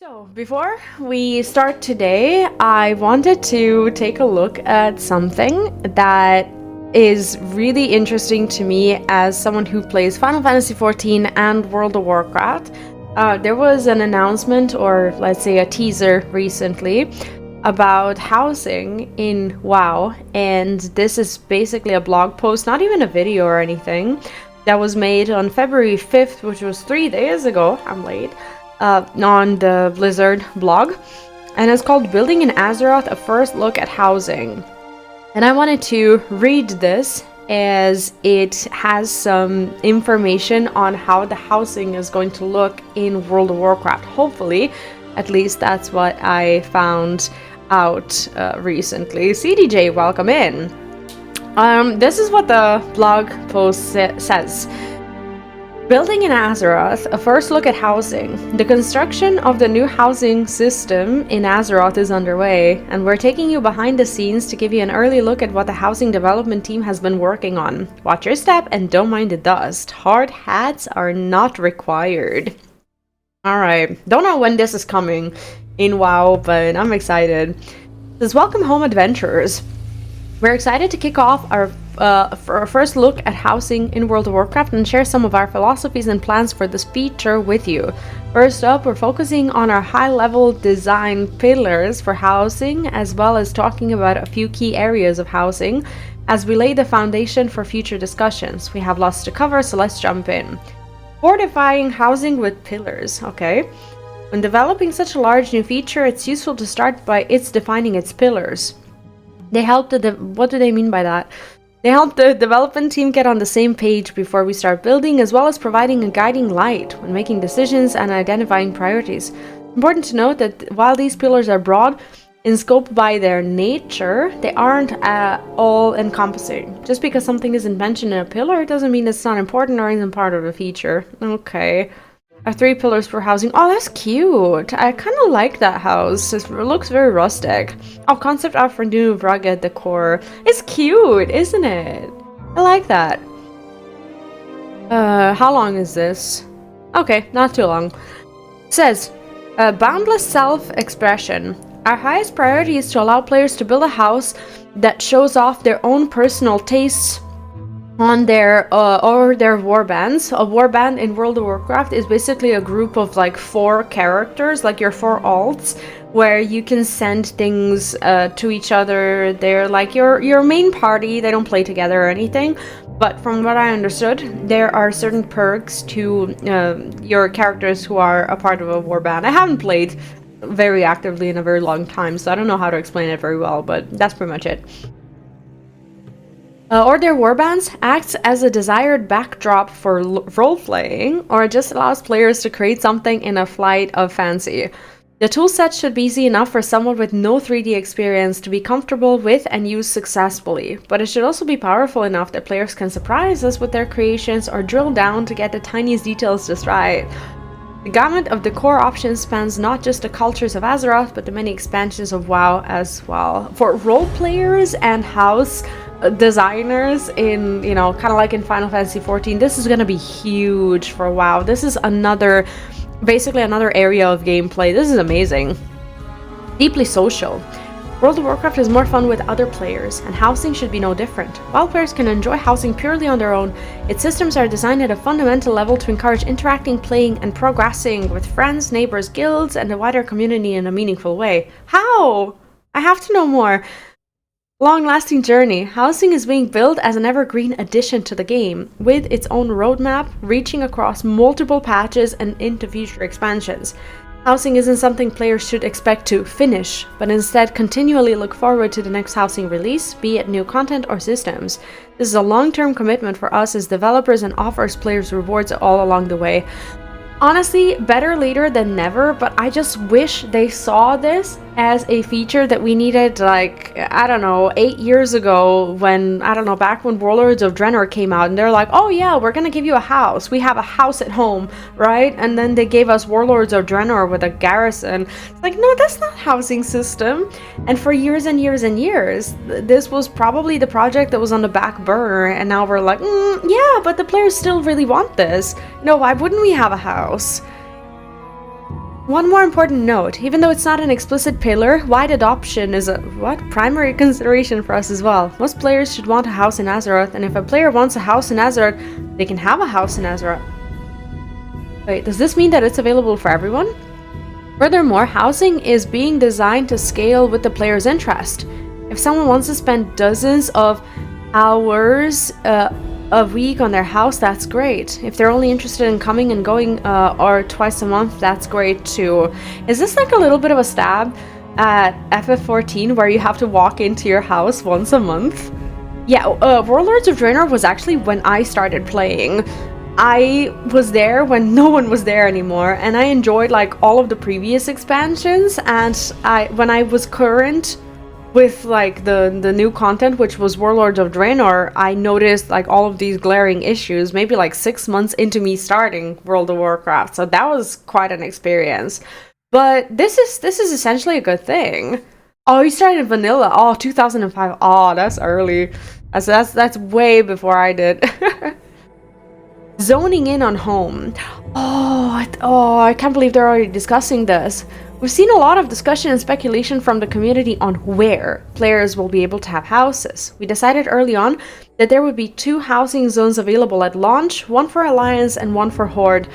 So, before we start today, I wanted to take a look at something that is really interesting to me as someone who plays Final Fantasy XIV and World of Warcraft. There was an announcement, or let's say a teaser recently, about housing in WoW, and this is basically a blog post, not even a video or anything, that was made on February 5th, which was 3 days ago. I'm late. On the Blizzard blog, and it's called Building in Azeroth, a first look at housing. And I wanted to read this as it has some information on how the housing is going to look in World of Warcraft. Hopefully, at least that's what I found out recently. CDJ, welcome in. This is what the blog post says. Building in Azeroth, a first look at housing. The construction of the new housing system in Azeroth is underway, and we're taking you behind the scenes to give you an early look at what the housing development team has been working on. Watch your step and don't mind the dust. Hard hats are not required. Alright, don't know when this is coming in WoW, but I'm excited. It says, welcome home adventurers. We're excited to kick off our for our first look at housing in World of Warcraft and share some of our philosophies and plans for this feature with you. First up, we're focusing on our high-level design pillars for housing, as well as talking about a few key areas of housing as we lay the foundation for future discussions. We have lots to cover, so let's jump in. Fortifying housing with pillars. Okay. When developing such a large new feature, it's useful to start by defining its pillars. They help what do they mean by that? They help the development team get on the same page before we start building, as well as providing a guiding light when making decisions and identifying priorities. Important to note that while these pillars are broad in scope by their nature, they aren't all-encompassing. Just because something isn't mentioned in a pillar doesn't mean it's not important or isn't part of the feature. Okay. Our 3 pillars for housing. Oh, that's cute. I kind of like that house. It looks very rustic. Oh, concept art for new rugged decor. It's cute, isn't it? I like that. How long is this? Okay, not too long. It says, boundless self-expression. Our highest priority is to allow players to build a house that shows off their own personal tastes on their warbands. A warband in World of Warcraft is basically a group of like 4 characters, like your 4 alts, where you can send things to each other. They're like your main party. They don't play together or anything, but from what I understood, there are certain perks to your characters who are a part of a warband. I haven't played very actively in a very long time, so I don't know how to explain it very well, but that's pretty much it. Or their warbands acts as a desired backdrop for role-playing, or it just allows players to create something in a flight of fancy. The toolset should be easy enough for someone with no 3D experience to be comfortable with and use successfully, but it should also be powerful enough that players can surprise us with their creations or drill down to get the tiniest details just right. The gamut of decor options spans not just the cultures of Azeroth, but the many expansions of WoW as well. For role players and house designers in, you know, kind of like in Final Fantasy XIV, this is going to be huge for WoW. This is basically another area of gameplay. This is amazing. Deeply social. World of Warcraft is more fun with other players, and housing should be no different. While players can enjoy housing purely on their own, its systems are designed at a fundamental level to encourage interacting, playing, and progressing with friends, neighbors, guilds, and the wider community in a meaningful way. How? I have to know more. Long-lasting journey. Housing is being built as an evergreen addition to the game, with its own roadmap reaching across multiple patches and into future expansions. Housing isn't something players should expect to finish, but instead continually look forward to the next housing release, be it new content or systems. This is a long-term commitment for us as developers and offers players rewards all along the way. Honestly, better later than never, but I just wish they saw this as a feature that we needed, like, I don't know, 8 years ago when, I don't know, back when Warlords of Draenor came out, and they're like, oh yeah, we're gonna give you a house. We have a house at home, right? And then they gave us Warlords of Draenor with a garrison. It's like, no, that's not housing system. And for years and years and years, this was probably the project that was on the back burner, and now we're like, yeah, but the players still really want this. No, why wouldn't we have a house? One more important note, even though it's not an explicit pillar, wide adoption is a primary consideration for us as well. Most players should want a house in Azeroth, and if a player wants a house in Azeroth, they can have a house in Azeroth. Wait, does this mean that it's available for everyone? Furthermore, housing is being designed to scale with the player's interest. If someone wants to spend dozens of hours a week on their house, that's great. If they're only interested in coming and going or twice a month, that's great too. Is this like a little bit of a stab at FF14 where you have to walk into your house once a month? Yeah, Warlords of Draenor was actually when I started playing. I was there when no one was there anymore, and I enjoyed like all of the previous expansions, and when I was current with like the new content, which was Warlords of Draenor, I noticed like all of these glaring issues maybe like 6 months into me starting World of Warcraft, so that was quite an experience. But this is essentially a good thing. Oh, you started in vanilla. Oh, 2005. Oh, that's early. That's way before I did. Zoning in on home. Oh, I can't believe they're already discussing this. We've seen a lot of discussion and speculation from the community on where players will be able to have houses. We decided early on that there would be 2 housing zones available at launch, one for Alliance and one for Horde,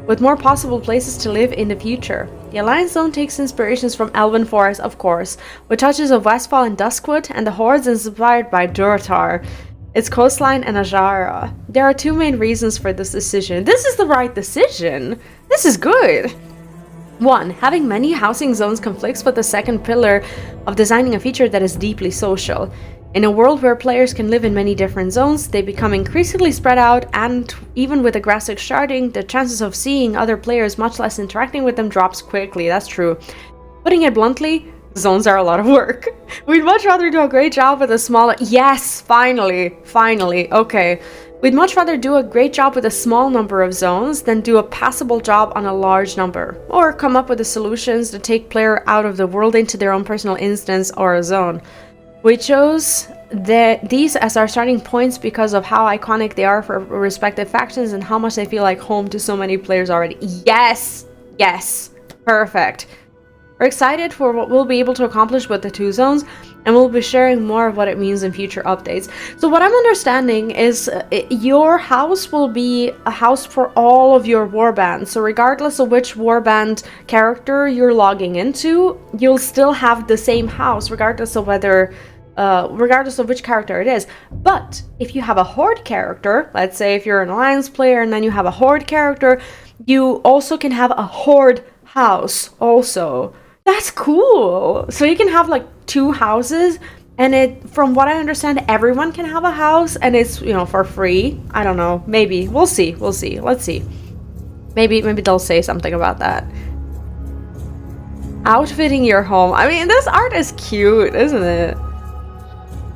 with more possible places to live in the future. The Alliance zone takes inspirations from Elven Forest, of course, with touches of Westfall and Duskwood, and the Horde is inspired by Durotar, its coastline, and Ajara. There are 2 main reasons for this decision. This is the right decision! This is good! 1. Having many housing zones conflicts with the second pillar of designing a feature that is deeply social. In a world where players can live in many different zones, they become increasingly spread out, and even with aggressive sharding, the chances of seeing other players, much less interacting with them, drops quickly. That's true. Putting it bluntly, zones are a lot of work. We'd much rather do a great job with a smaller— Yes! Finally! Okay. We'd much rather do a great job with a small number of zones than do a passable job on a large number, or come up with the solutions to take player out of the world into their own personal instance or a zone. We chose these as our starting points because of how iconic they are for respective factions and how much they feel like home to so many players already. Yes! Perfect. We're excited for what we'll be able to accomplish with the 2 zones, and we'll be sharing more of what it means in future updates. So what I'm understanding is your house will be a house for all of your warbands. So regardless of which warband character you're logging into, you'll still have the same house regardless of which character it is. But if you have a Horde character, let's say if you're an Alliance player and then you have a Horde character, you also can have a Horde house also. That's cool. So you can have like 2 houses, and from what I understand, everyone can have a house, and it's, for free. I don't know. Maybe. We'll see. Let's see. Maybe they'll say something about that. Outfitting your home. I mean, this art is cute, isn't it?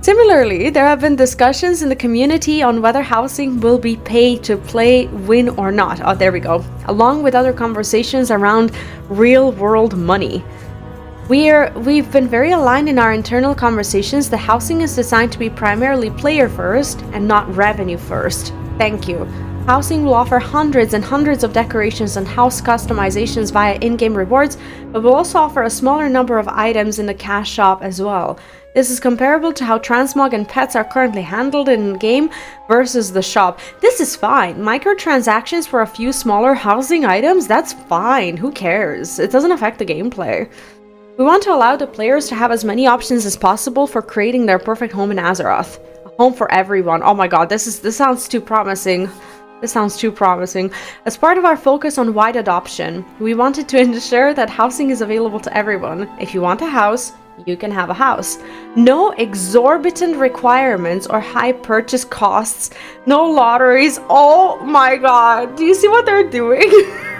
Similarly, there have been discussions in the community on whether housing will be pay to play, win or not. Oh, there we go. Along with other conversations around real-world money. We've been very aligned in our internal conversations that housing is designed to be primarily player first and not revenue first. Thank you. Housing will offer hundreds and hundreds of decorations and house customizations via in-game rewards, but will also offer a smaller number of items in the cash shop as well. This is comparable to how transmog and pets are currently handled in-game versus the shop. This is fine. Microtransactions for a few smaller housing items, that's fine. Who cares? It doesn't affect the gameplay. We want to allow the players to have as many options as possible for creating their perfect home in Azeroth. A home for everyone. Oh my god, this sounds too promising. This sounds too promising. As part of our focus on wide adoption, we wanted to ensure that housing is available to everyone. If you want a house, you can have a house. No exorbitant requirements or high purchase costs. No lotteries. Oh my god. Do you see what they're doing?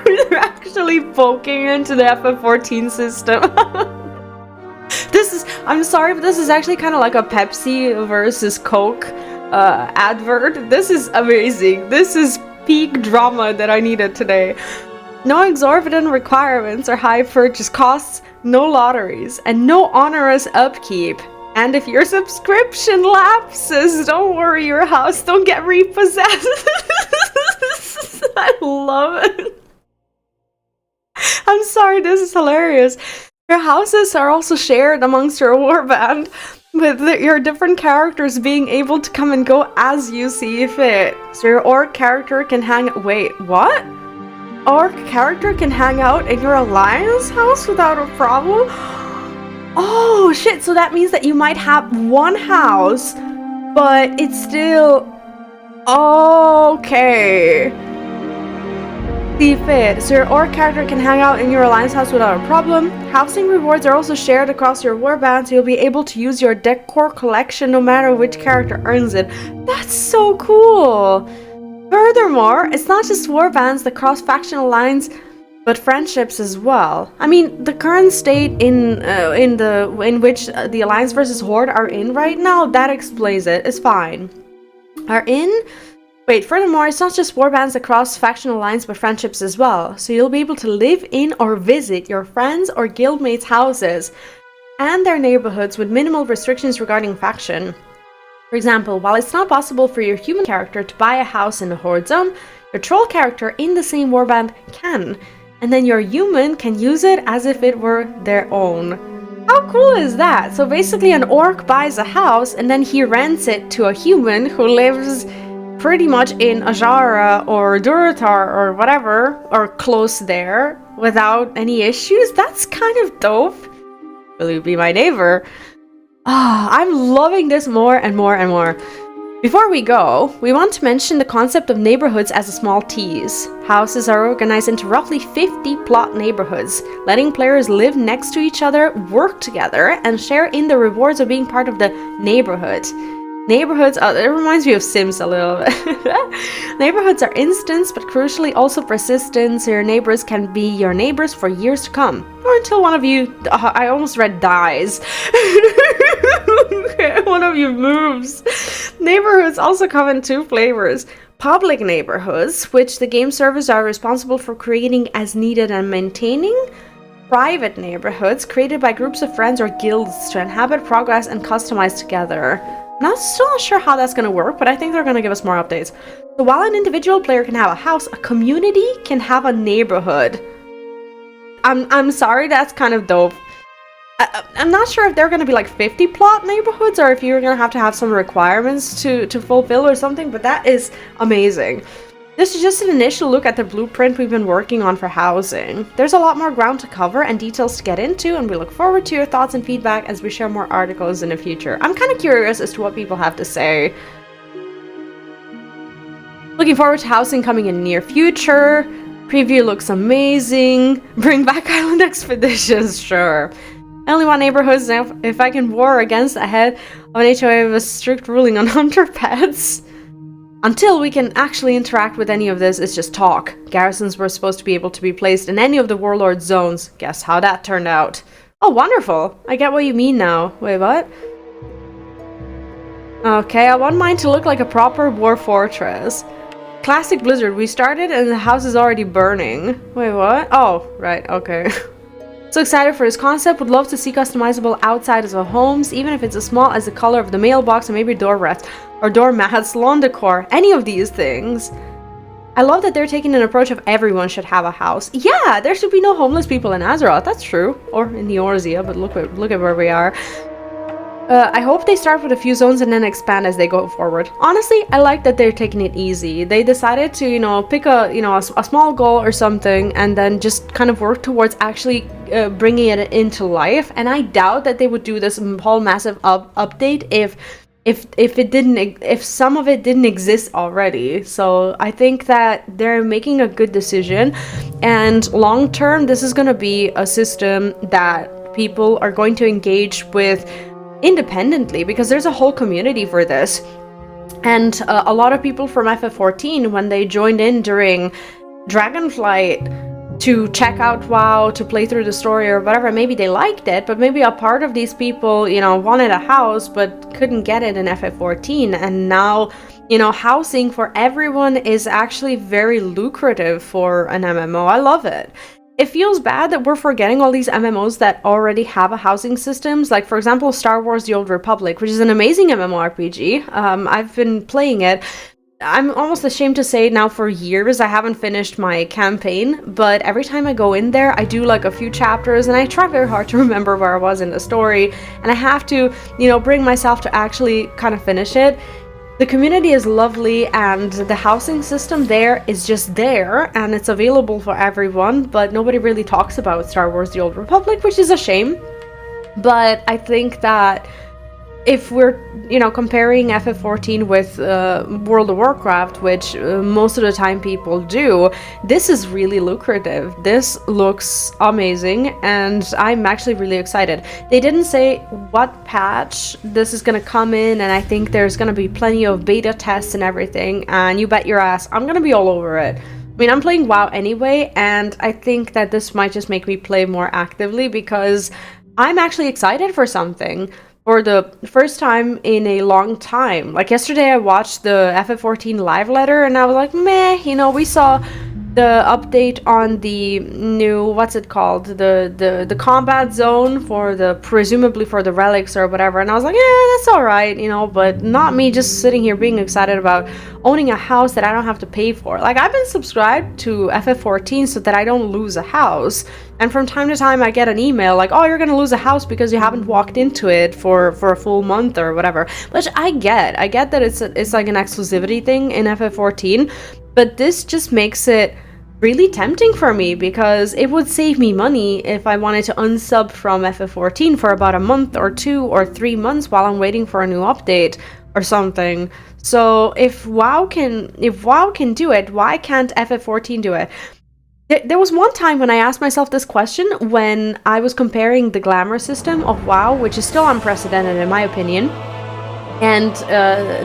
They're actually poking into the FF14 system. I'm sorry, but this is actually kind of like a Pepsi versus Coke advert. This is amazing. This is peak drama that I needed today. No exorbitant requirements or high purchase costs, no lotteries, and no onerous upkeep. And if your subscription lapses, don't worry, your house don't get repossessed. I love it. I'm sorry, this is hilarious. Your houses are also shared amongst your warband, with your different characters being able to come and go as you see fit. So your orc character can wait, what? Orc character can hang out in your alliance house without a problem? Oh shit, so that means that you might have one house, but it's still... Okay. See fit. So your orc character can hang out in your alliance house without a problem. Housing rewards are also shared across your warband, so you'll be able to use your decor collection no matter which character earns it. That's so cool! Furthermore, it's not just warbands that cross factional lines, but friendships as well. I mean, the current state in which the Alliance versus Horde are in right now, that explains it. It's fine. Furthermore, it's not just warbands that cross factional lines, but friendships as well. So you'll be able to live in or visit your friends' or guildmates' houses and their neighborhoods with minimal restrictions regarding faction. For example, while it's not possible for your human character to buy a house in a Horde zone, your troll character in the same warband can. And then your human can use it as if it were their own. How cool is that? So basically an orc buys a house and then he rents it to a human who lives pretty much in Ajara or Durotar or whatever, or close there, without any issues. That's kind of dope. Will you be my neighbor? I'm loving this more and more and more. Before we go, we want to mention the concept of neighborhoods as a small tease. Houses are organized into roughly 50 plot neighborhoods, letting players live next to each other, work together, and share in the rewards of being part of the neighborhood. Neighborhoods, it reminds me of Sims a little bit. Neighborhoods are instant, but crucially also persistent, so your neighbors can be your neighbors for years to come. Or until one of you, I almost read dies. One of you moves. Neighborhoods also come in two flavors. Public neighborhoods, which the game servers are responsible for creating as needed and maintaining. Private neighborhoods, created by groups of friends or guilds to inhabit, progress, and customize together. Still not sure how that's going to work, but I think they're going to give us more updates. So while an individual player can have a house, a community can have a neighborhood. I'm sorry, that's kind of dope. I'm not sure if they're going to be like 50 plot neighborhoods or if you're going to have some requirements to fulfill or something, but that is amazing. This is just an initial look at the blueprint we've been working on for housing. There's a lot more ground to cover and details to get into, and we look forward to your thoughts and feedback as we share more articles in the future. I'm kind of curious as to what people have to say. Looking forward to housing coming in the near future. Preview looks amazing. Bring back island expeditions, sure. I only want neighborhoods now if I can war against the head of an HOA with a strict ruling on hunter pets. Until we can actually interact with any of this, it's just talk. Garrisons were supposed to be able to be placed in any of the warlord zones. Guess how that turned out. Oh, wonderful. I get what you mean now. Wait, what? Okay, I want mine to look like a proper war fortress. Classic Blizzard. We started and the house is already burning. Wait, what? Oh, right, okay. So excited for this concept. Would love to see customizable outsides of homes, even if it's as small as the color of the mailbox or maybe door rest or doormats, lawn decor, any of these things. I love that they're taking an approach of everyone should have a house. Yeah, there should be no homeless people in Azeroth, that's true. Or in the Eorzea, but look at where we are. I hope they start with a few zones and then expand as they go forward. Honestly, I like that they're taking it easy. They decided to, pick a small goal or something and then just kind of work towards actually bringing it into life. And I doubt that they would do this whole massive update if some of it didn't exist already. So I think that they're making a good decision, and long term this is going to be a system that people are going to engage with independently, because there's a whole community for this. And a lot of people from FF14, when they joined in during Dragonflight to check out WoW, to play through the story or whatever, maybe they liked it, but maybe a part of these people, wanted a house but couldn't get it in FF14. And now, housing for everyone is actually very lucrative for an MMO. I love it. It feels bad that we're forgetting all these MMOs that already have a housing systems, like for example Star Wars The Old Republic, which is an amazing MMORPG. I've been playing it, I'm almost ashamed to say now, for years I haven't finished my campaign, but every time I go in there I do like a few chapters and I try very hard to remember where I was in the story, and I have to, you know, bring myself to actually kind of finish it. The community is lovely and the housing system there is just there and it's available for everyone, but nobody really talks about Star Wars: The Old Republic, which is a shame. But I think that if we're, you know, comparing FF14 with World of Warcraft, which most of the time people do, this is really lucrative. This looks amazing, and I'm actually really excited. They didn't say what patch this is gonna come in, and I think there's gonna be plenty of beta tests and everything, and you bet your ass I'm gonna be all over it. I mean, I'm playing WoW anyway, and I think that this might just make me play more actively because I'm actually excited for something. For the first time in a long time. Like yesterday I watched the FF14 live letter and I was like, meh, you know, we saw the update on the new, what's it called, the combat zone for the, presumably for the relics or whatever, and I was like, yeah, that's all right, you know, but not me just sitting here being excited about owning a house that I don't have to pay for. Like, I've been subscribed to FF14 so that I don't lose a house, and from time to time I get an email like, oh, you're gonna lose a house because you haven't walked into it for a full month or whatever, which I get that it's like an exclusivity thing in FF14, but this just makes it really tempting for me because it would save me money if I wanted to unsub from FF14 for about a month or 2 or 3 months while I'm waiting for a new update or something. So if WoW can do it, why can't FF14 do it? There was one time when I asked myself this question when I was comparing the glamour system of WoW, which is still unprecedented in my opinion, and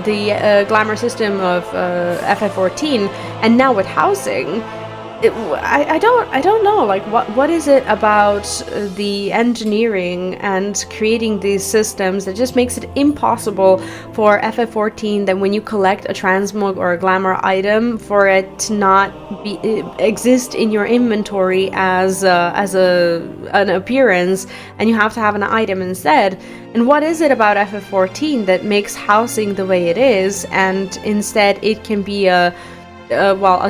the glamour system of FF14, and now with housing. I don't know, like, what is it about the engineering and creating these systems that just makes it impossible for FF14 that when you collect a transmog or a glamour item for it to not exist in your inventory as an appearance, and you have to have an item instead. And what is it about FF14 that makes housing the way it is, and instead it can be a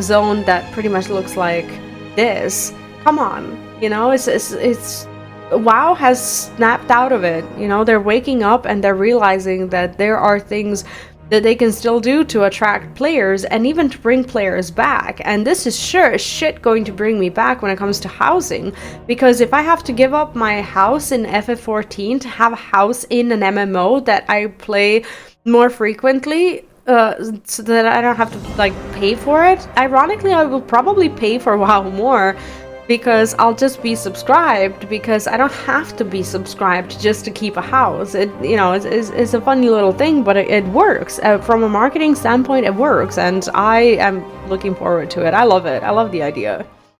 zone that pretty much looks like this? Come on, you know, it's WoW has snapped out of it. You know, they're waking up and they're realizing that there are things that they can still do to attract players and even to bring players back. And this is sure as shit going to bring me back when it comes to housing, because if I have to give up my house in FF14 to have a house in an MMO that I play more frequently, so that I don't have to like pay for it. Ironically, I will probably pay for WoW more because I'll just be subscribed, because I don't have to be subscribed just to keep a house. It, you know, it's a funny little thing, but it works. From a marketing standpoint, it works, and I am looking forward to it. I love it. I love the idea.